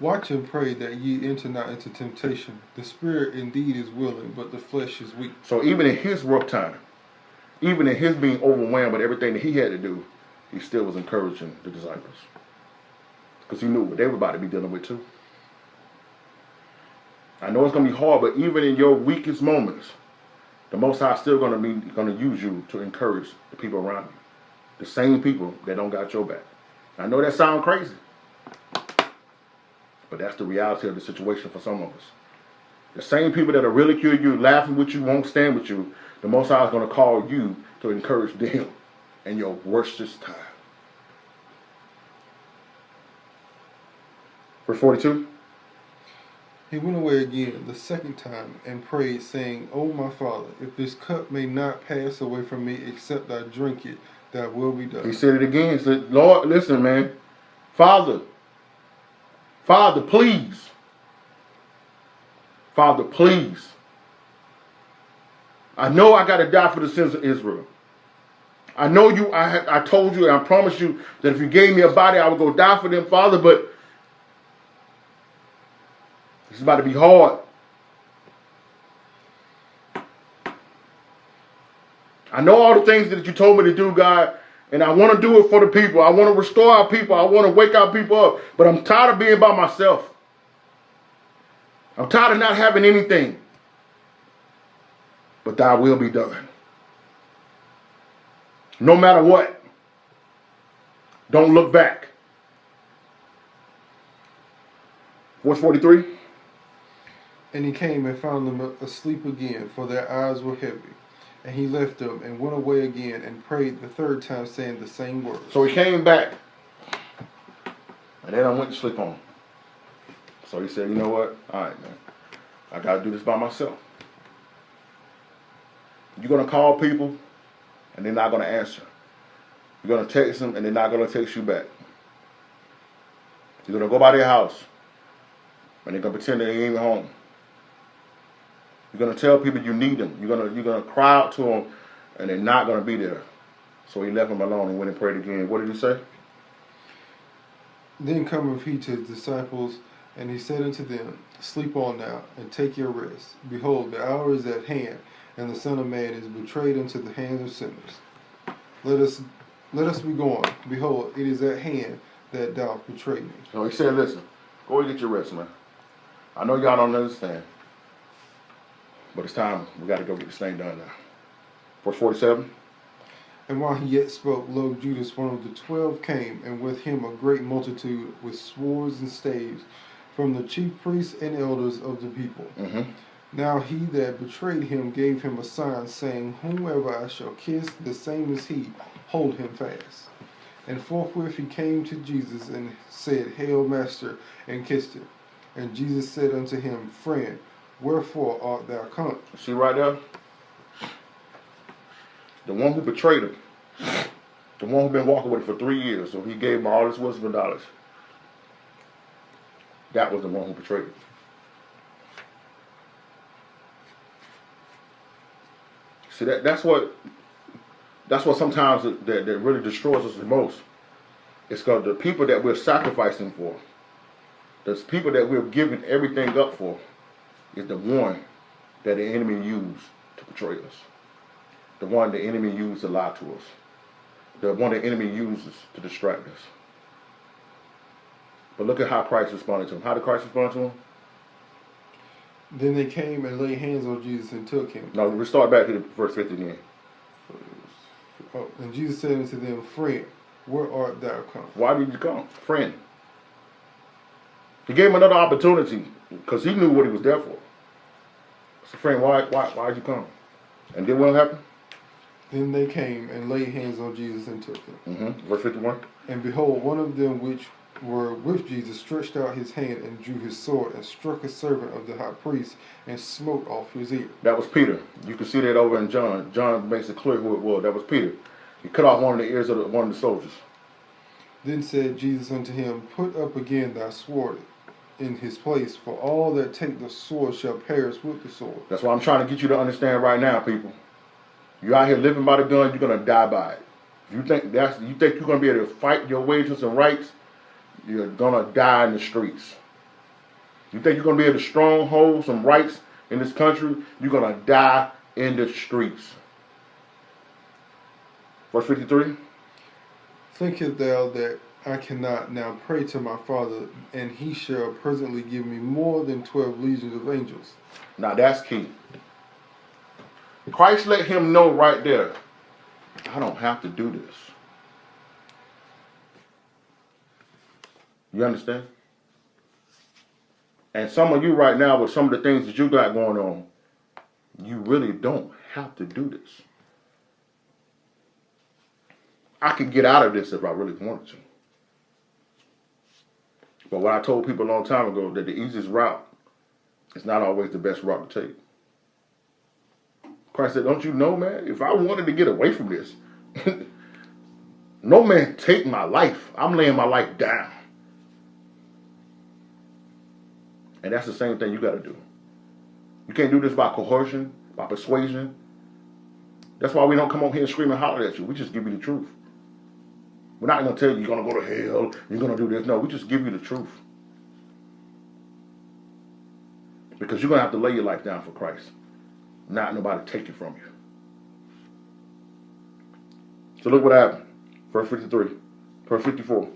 Watch and pray that ye enter not into temptation. The spirit indeed is willing, but the flesh is weak. So even in his rough time, even in his being overwhelmed with everything that he had to do, he still was encouraging the disciples. Because he knew what they were about to be dealing with too. I know it's going to be hard, but even in your weakest moments, the Most High is still going to use you to encourage the people around you. The same people that don't got your back. I know that sounds crazy, but that's the reality of the situation for some of us. The same people that are ridiculing you, laughing with you, won't stand with you, the Most High is going to call you to encourage them in your worstest time. Verse 42. He went away again the second time and prayed, saying, O my Father, if this cup may not pass away from me, except I drink it, that will be done. He said it again. He said, Lord, listen, man. Father, please. Father, please. I know I got to die for the sins of Israel. I know you, I told you and I promised you that if you gave me a body, I would go die for them, Father, but it's about to be hard. I know all the things that you told me to do, God, and I want to do it for the people. I want to restore our people. I want to wake our people up, but I'm tired of being by myself. I'm tired of not having anything. But thy will be done. No matter what. Don't look back. Verse 43. And he came and found them asleep again, for their eyes were heavy. And he left them and went away again and prayed the third time, saying the same words. So he came back. And then I went to sleep on him. So he said, you know what? All right, man. I got to do this by myself. You're going to call people, and they're not going to answer. You're going to text them, and they're not going to text you back. You're going to go by their house, and they're going to pretend they ain't even home. You're going to tell people you need them. You're going to cry out to them, and they're not going to be there. So he left them alone and went and prayed again. What did he say? Then cometh he to his disciples, and he said unto them, Sleep on now, and take your rest. Behold, the hour is at hand, and the Son of Man is betrayed into the hands of sinners. Let us be going. Behold, it is at hand that thou betray me. So he said, listen, go and get your rest, man. I know y'all don't understand, but it's time. We got to go get this thing done now. Verse 47. And while he yet spoke, lo, Judas, one of the 12, came, and with him a great multitude with swords and staves, from the chief priests and elders of the people. Mm-hmm. Now he that betrayed him gave him a sign, saying, Whomever I shall kiss, the same as he, hold him fast. And forthwith he came to Jesus and said, Hail, Master, and kissed him. And Jesus said unto him, Friend, wherefore art thou come? See right there? The one who betrayed him. The one who been walking with him for 3 years. So he gave him all his wisdom and knowledge. That was the one who betrayed him. See, that's what sometimes that really destroys us the most. It's because the people that we're sacrificing for, the people that we're giving everything up for, is the one that the enemy used to betray us. The one the enemy used to lie to us. The one the enemy uses to distract us. But look at how Christ responded to him. How did Christ respond to him? Then they came and laid hands on Jesus and took him. No, we start back to the verse 50 again. And Jesus said unto them, Friend, where art thou come? Why did you come? Friend. He gave him another opportunity because he knew what he was there for. So friend, why did you come? And then what happened? Then they came and laid hands on Jesus and took him. Mm-hmm. Verse 51. And behold, one of them which were with Jesus stretched out his hand and drew his sword and struck a servant of the high priest and smote off his ear. That was Peter. You can see that over in John. John makes it clear who it was. That was Peter. He cut off one of the ears of one of the soldiers. Then said Jesus unto him, Put up again thy sword in his place, for all that take the sword shall perish with the sword. That's what I'm trying to get you to understand right now, people. You're out here living by the gun, you're gonna die by it. If you think you're gonna be able to fight your way to some rights, you're gonna die in the streets. You think you're going to be able to stronghold some rights in this country? You're going to die in the streets. Verse 53. Thinkest thou that I cannot now pray to my Father, and he shall presently give me more than 12 legions of angels? Now that's key. Christ let him know right there, I don't have to do this. You understand? And some of you right now, with some of the things that you got going on, you really don't have to do this. I could get out of this if I really wanted to. But what I told people a long time ago, that the easiest route is not always the best route to take. Christ said, don't you know, man, if I wanted to get away from this, no man take my life. I'm laying my life down. And that's the same thing you got to do. You can't do this by coercion, by persuasion. That's why we don't come on here and scream and holler at you. We just give you the truth. We're not going to tell you you're going to go to hell, you're going to do this. No, we just give you the truth. Because you're going to have to lay your life down for Christ. Not nobody take it from you. So look what happened. Verse 53. Verse 54.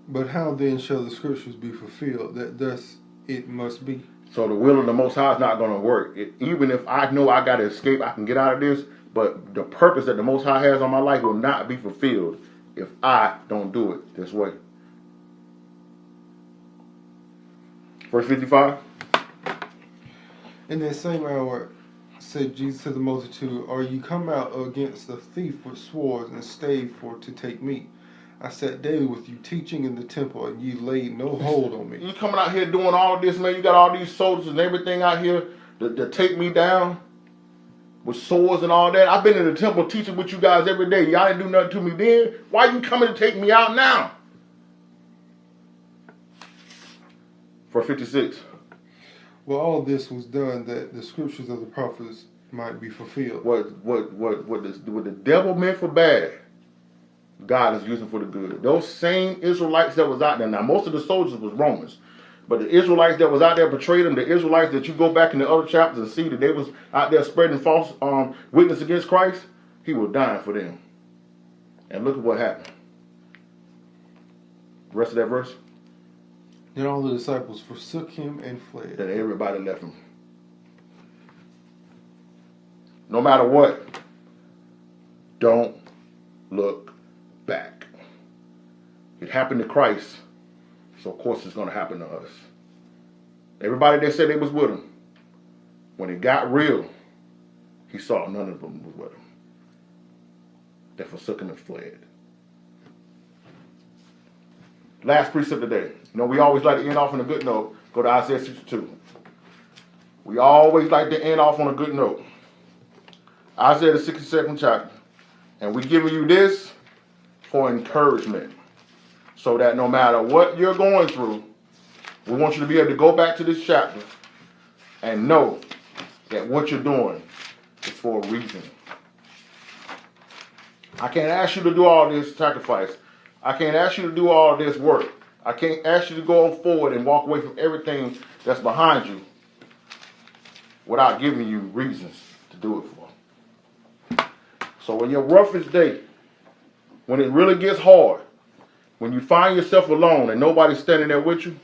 But how then shall the scriptures be fulfilled, that thus it must be? So the will of the Most High is not going to work. Even if I know I got to escape, I can get out of this, but the purpose that the Most High has on my life will not be fulfilled if I don't do it this way. Verse 55. In that same hour said Jesus to the multitude, Are you come out against the thief with swords and stave for to take me? I sat daily with you teaching in the temple, and you laid no hold on me. You coming out here doing all this, man. You got all these soldiers and everything out here to take me down with swords and all that. I've been in the temple teaching with you guys every day. Y'all didn't do nothing to me then. Why you coming to take me out now? Verse 56. Well, all this was done that the scriptures of the prophets might be fulfilled. What the devil meant for bad, God is using for the good. Those same Israelites that was out there. Now, most of the soldiers was Romans. But the Israelites that was out there betrayed them. The Israelites that you go back in the other chapters and see that they was out there spreading false witness against Christ, he was dying for them. And look at what happened. The rest of that verse. Then all the disciples forsook him and fled. Then everybody left him. No matter what, don't look back. It happened to Christ, so of course it's going to happen to us. Everybody that said they was with him, when it got real, he saw none of them was with him. They forsook him and fled. Last precept today. You know, we always like to end off on a good note. Go to Isaiah 62. We always like to end off on a good note. Isaiah the 62nd chapter. And we're giving you this for encouragement. So that no matter what you're going through, we want you to be able to go back to this chapter and know that what you're doing is for a reason. I can't ask you to do all this sacrifice. I can't ask you to do all this work. I can't ask you to go forward and walk away from everything that's behind you without giving you reasons to do it for. So when your roughest day, when it really gets hard, when you find yourself alone and nobody's standing there with you,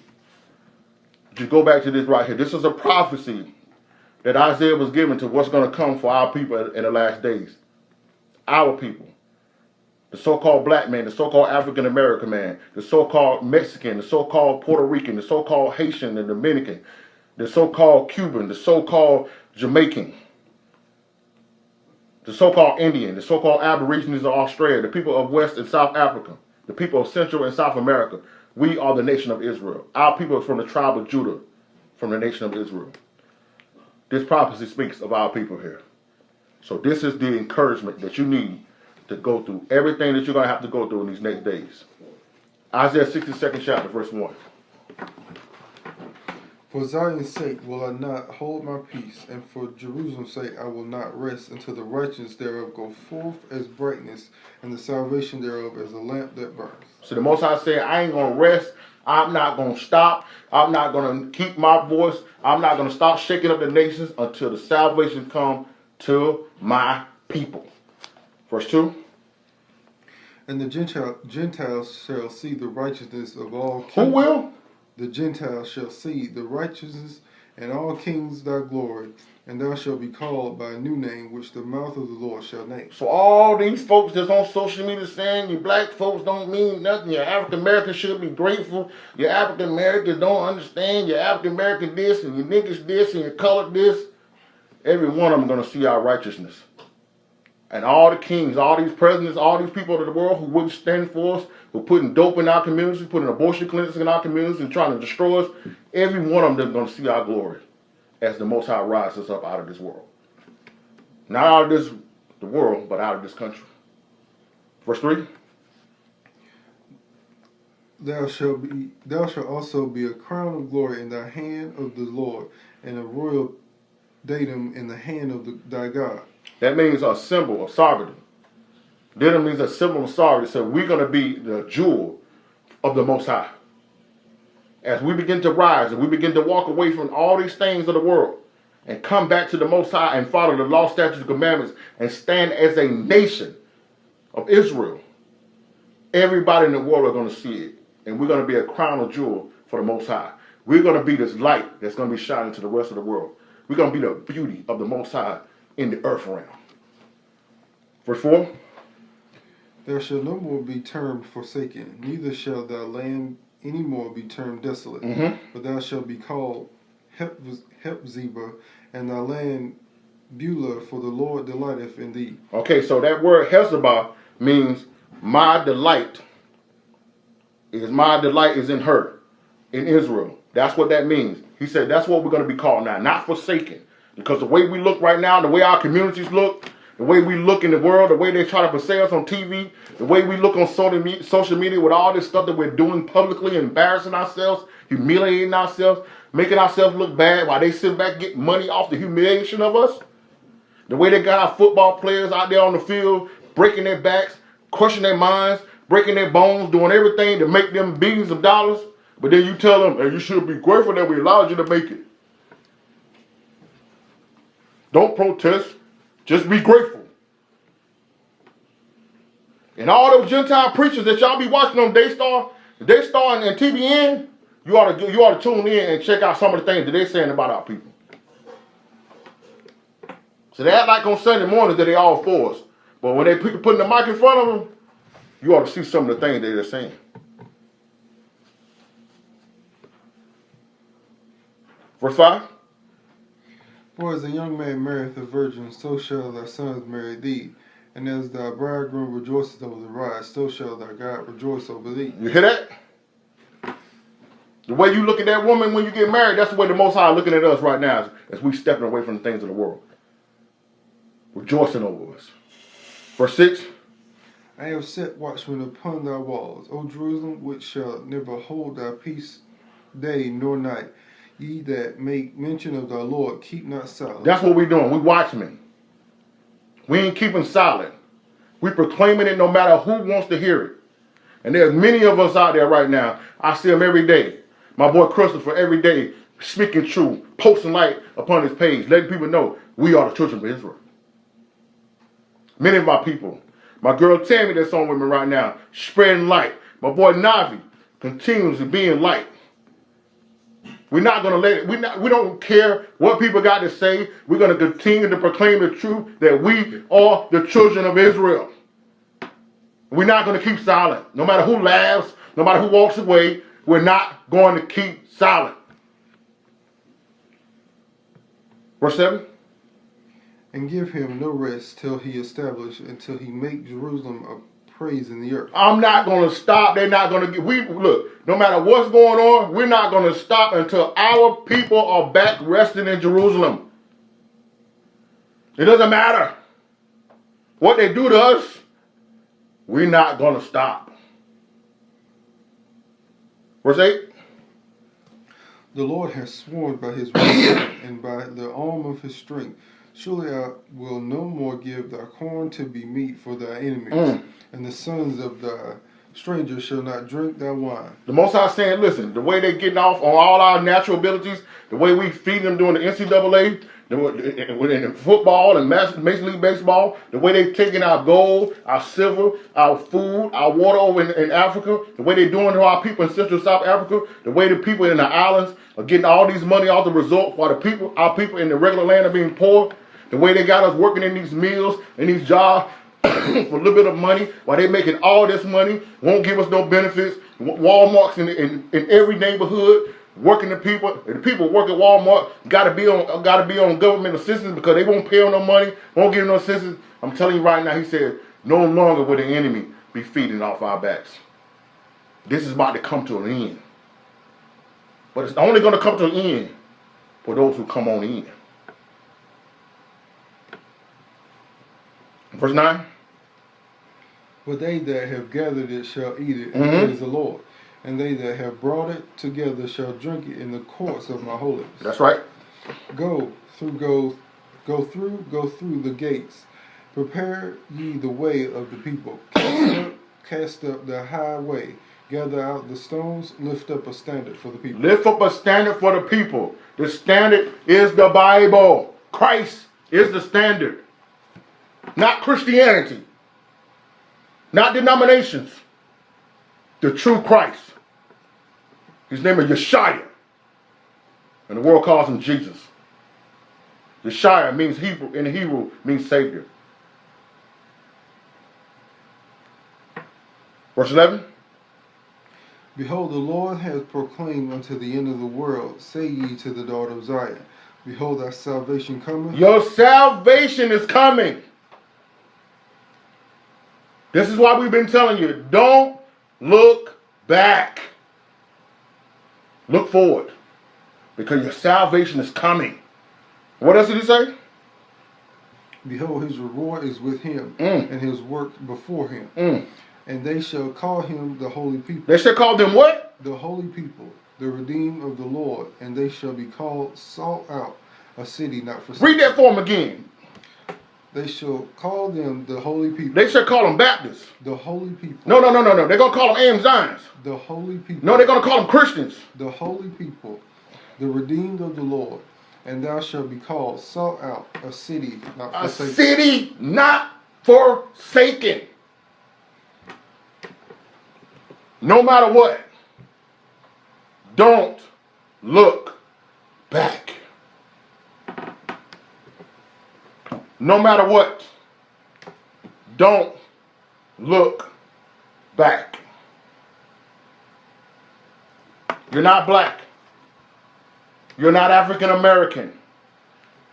just go back to this right here. This is a prophecy that Isaiah was given to what's going to come for our people in the last days. Our people. The so-called black man, the so-called African-American man, the so-called Mexican, the so-called Puerto Rican, the so-called Haitian and Dominican, the so-called Cuban, the so-called Jamaican, the so-called Indian, the so-called Aborigines of Australia, the people of West and South Africa, the people of Central and South America. We are the nation of Israel. Our people are from the tribe of Judah, from the nation of Israel. This prophecy speaks of our people here. So this is the encouragement that you need to go through everything that you're going to have to go through in these next days. Isaiah 62nd chapter, verse 1. For Zion's sake will I not hold my peace, and for Jerusalem's sake I will not rest until the righteousness thereof go forth as brightness, and the salvation thereof as a lamp that burns. So the Most High said, I ain't going to rest I'm not going to stop. I'm not going to keep my voice. I'm not going to stop shaking up the nations until the salvation comes to my people. Verse 2. And the Gentiles shall see the righteousness of all kings. Who will? The Gentiles shall see the righteousness and all kings thy glory, and thou shalt be called by a new name which the mouth of the Lord shall name. So all these folks that's on social media saying you black folks don't mean nothing, your African Americans should be grateful, your African Americans don't understand, your African American this, and your niggas this, and your colored this, every one of them going to see our righteousness. And all the kings, all these presidents, all these people of the world who wouldn't stand for us, who putting dope in our communities, putting abortion clinics in our communities and trying to destroy us, every one of them is going to see our glory as the Most High rises us up out of this world. Not out of the world, but out of this country. Verse 3. Thou shalt also be a crown of glory in the hand of the Lord, and a royal diadem in the hand of thy God. That means a symbol of sovereignty. Diadem means a symbol of sovereignty. So we're going to be the jewel of the Most High. As we begin to rise and we begin to walk away from all these things of the world and come back to the Most High and follow the law, statutes, and commandments and stand as a nation of Israel, everybody in the world are going to see it. And we're going to be a crown of jewel for the Most High. We're going to be this light that's going to be shining to the rest of the world. We're going to be the beauty of the Most High in the earth realm. Verse 4. Thou shalt no more be termed forsaken, neither shall thy land any more be termed desolate, but thou shalt be called Hephzibah, and thy land Beulah, for the Lord delighteth in thee. Okay, so that word Hephzibah means my delight is in her, in Israel. That's what that means. He said that's what we're going to be called now, not forsaken. Because the way we look right now, the way our communities look, the way we look in the world, the way they try to portray us on TV, the way we look on social media with all this stuff that we're doing publicly, embarrassing ourselves, humiliating ourselves, making ourselves look bad while they sit back getting money off the humiliation of us. The way they got our football players out there on the field, breaking their backs, crushing their minds, breaking their bones, doing everything to make them billions of dollars. But then you tell them, hey, you should be grateful that we allowed you to make it. Don't protest. Just be grateful. And all those Gentile preachers that y'all be watching on Daystar and TBN, you ought to tune in and check out some of the things that they're saying about our people. So they act like on Sunday mornings that they all for us. But when they putting the mic in front of them, you ought to see some of the things that they're saying. Verse 5. For as a young man marrieth a virgin, so shall thy sons marry thee. And as thy bridegroom rejoiceth over the bride, so shall thy God rejoice over thee. You hear that? The way you look at that woman when you get married, that's the way the Most High is looking at us right now as we stepping away from the things of the world. Rejoicing over us. Verse 6. I have set watchmen upon thy walls, O Jerusalem, which shall never hold thy peace day nor night. Ye that make mention of thy Lord, keep not silent. That's what we're doing. We watchmen. We ain't keeping silent. We proclaiming it no matter who wants to hear it. And there's many of us out there right now. I see them every day. My boy Christopher every day speaking truth, posting light upon his page, letting people know we are the children of Israel. Many of my people. My girl Tammy that's on with me right now, spreading light. My boy Navi continues to be in light. We're not going to let it, we don't care what people got to say. We're going to continue to proclaim the truth that we are the children of Israel. We're not going to keep silent. No matter who laughs, no matter who walks away, we're not going to keep silent. Verse 7. And give him no rest till he establish, until he make Jerusalem a praise in the earth. I'm not going to stop. They're not going to get, look, no matter what's going on, we're not going to stop until our people are back resting in Jerusalem. It doesn't matter what they do to us. We're not going to stop. Verse 8. The Lord has sworn by his word and by the arm of his strength. Surely I will no more give thy corn to be meat for thy enemies, and the sons of thy Strangers shall not drink thy wine. The Most High saying, listen, the way they getting off on all our natural abilities, the way we feed them during the NCAA, in football and Major League Baseball, the way they taking our gold, our silver, our food, our water over in Africa, the way they doing to our people in Central South Africa, the way the people in the islands are getting all these money off the resort while our people in the regular land are being poor, the way they got us working in these mills and these jobs for a little bit of money while they making all this money, won't give us no benefits. Walmart's in every neighborhood, working the people work at Walmart got to be on government assistance because they won't pay on no money, won't give no assistance. I'm telling you right now, he said, no longer will the enemy be feeding off our backs. This is about to come to an end. But it's only going to come to an end for those who come on in. Verse 9. But they that have gathered it shall eat it, and praise the Lord. And they that have brought it together shall drink it in the courts of my holiness. That's right. Go through the gates. Prepare ye the way of the people. Cast up the highway. Gather out the stones. Lift up a standard for the people. Lift up a standard for the people. The standard is the Bible. Christ is the standard. Not Christianity. Not denominations. The true Christ. His name is Yeshua. And the world calls him Jesus. Yeshua means in Hebrew means Savior. Verse 11. Behold, the Lord hath proclaimed unto the end of the world, say ye to the daughter of Zion, behold, thy salvation cometh. Your salvation is coming. This is why we've been telling you, don't look back. Look forward. Because your salvation is coming. What else did he say? Behold, his reward is with him, and his work before him. And they shall call him the holy people. They shall call them what? The holy people, the redeemed of the Lord. And they shall be called sought out, a city not forsaken. Read that for them again. They shall call them the holy people. They shall call them Baptists. The holy people. No. They're going to call them Zions. The holy people. No, they're going to call them Christians. The holy people, the redeemed of the Lord. And thou shalt be called sought out, a city not forsaken. A city not forsaken. No matter what, don't look back. No matter what, don't look back. You're not black. You're not African American.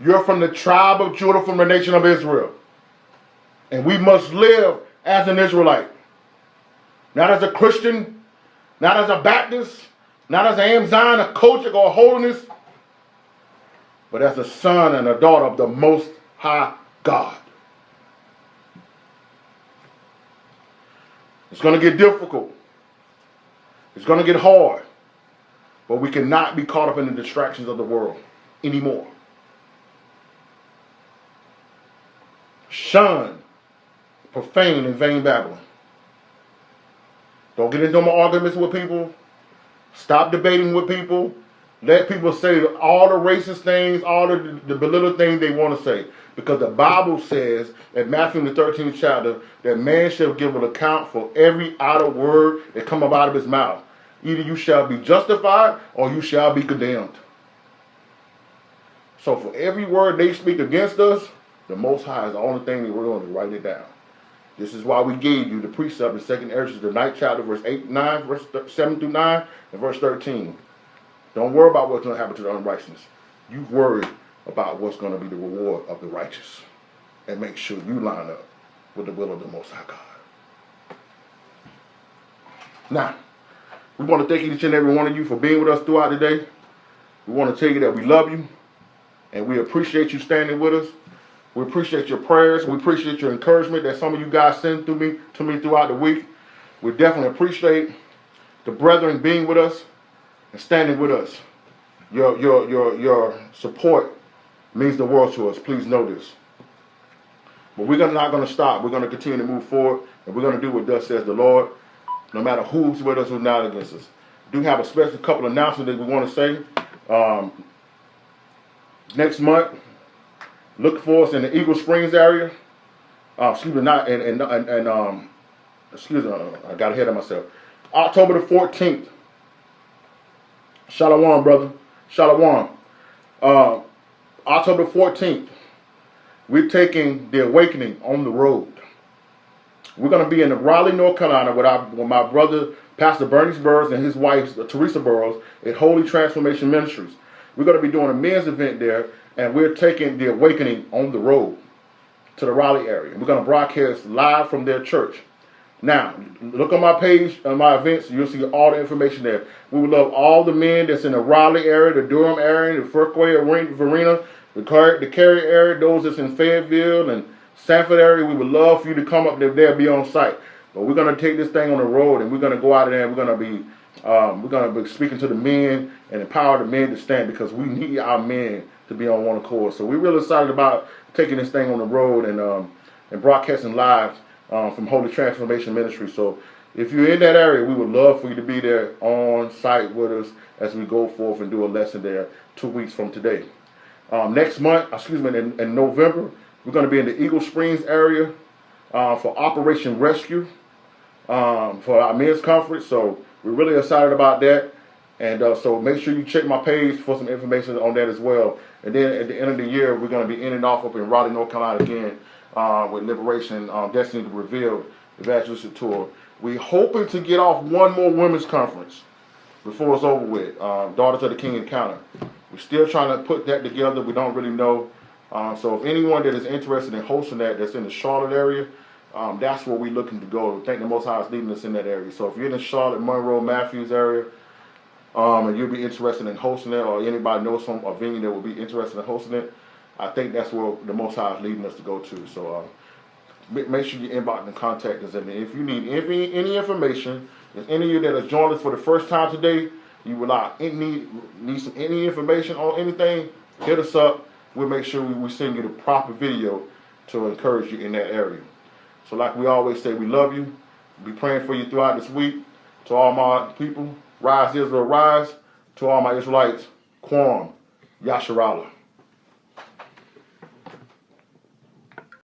You're from the tribe of Judah, from the nation of Israel. And we must live as an Israelite. Not as a Christian, not as a Baptist, not as an Zion, a Kojic, or a holiness, but as a son and a daughter of the Most High God. It's going to get difficult. It's going to get hard. But we cannot be caught up in the distractions of the world anymore. Shun profane and vain Babylon. Don't get into no more arguments with people. Stop debating with people. Let people say all the racist things, all the belittled things they want to say. Because the Bible says in Matthew the 13th chapter that man shall give an account for every idle word that come up out of his mouth. Either you shall be justified or you shall be condemned. So for every word they speak against us, the Most High is the only thing that we're going to write it down. This is why we gave you the precept in 2nd Ezra, the 9th chapter, verse 8, 9, verse 7 through 9, and verse 13. Don't worry about what's going to happen to the unrighteous. You worry about what's going to be the reward of the righteous. And make sure you line up with the will of the Most High God. Now, we want to thank each and every one of you for being with us throughout the day. We want to tell you that we love you, and we appreciate you standing with us. We appreciate your prayers. We appreciate your encouragement that some of you guys send to me throughout the week. We definitely appreciate the brethren being with us and standing with us. Your support means the world to us. Please know this. But we're not going to stop. We're going to continue to move forward, and we're going to do what thus says the Lord. no matter who's with us, who's not against us. Do have a special couple of announcements that we want to say. Next month, look for us in the Eagle Springs area. Excuse me, not excuse me, I got ahead of myself. October the 14th. Shalom, brother. Shalom. October the 14th, we're taking the Awakening on the road. We're going to be in Raleigh, North Carolina with my brother, Pastor Bernice Burroughs, and his wife, Teresa Burroughs, at Holy Transformation Ministries. We're going to be doing a men's event there, and we're taking the Awakening on the road to the Raleigh area. We're going to broadcast live from their church. Now, look on my page, on my events, you'll see all the information there. We would love all the men that's in the Raleigh area, the Durham area, the Fuquay Arena, the Cary area, those that's in Fayetteville and Sanford area. We would love for you to come up there, be on site. But we're going to take this thing on the road, and we're going to go out there, and we're going to be speaking to the men and empower the men to stand, because we need our men to be on one accord. So we're really excited about taking this thing on the road and broadcasting live from Holy Transformation Ministry. So if you're in that area, we would love for you to be there on site with us as we go forth and do a lesson there 2 weeks from today. Next month, in November, we're going to be in the Eagle Springs area for Operation Rescue for our men's conference. So we're really excited about that. And so make sure you check my page for some information on that as well. And then at the end of the year, we're going to be in and off up in Raleigh, North Carolina again with Liberation, Destiny Revealed Evangelistic Tour. We're hoping to get off one more women's conference before it's over with, Daughters of the King Encounter. We're still trying to put that together. We don't really know. So if anyone that is interested in hosting that's in the Charlotte area, that's where we're looking to go. I think the Most High is leading us in that area. So if you're in the Charlotte, Monroe, Matthews area, and you'll be interested in hosting it, or anybody knows a venue that will be interested in hosting it, I think that's where the Most High is leading us to go to. So make sure you inbox and contact us. And if you need any information, if any of you that has joined us for the first time today, you would need any information on anything, hit us up. We'll make sure we send you the proper video to encourage you in that area. So like we always say, we love you. We'll be praying for you throughout this week. To all my people, rise Israel, rise. To all my Israelites, Kwam, Yasharallah.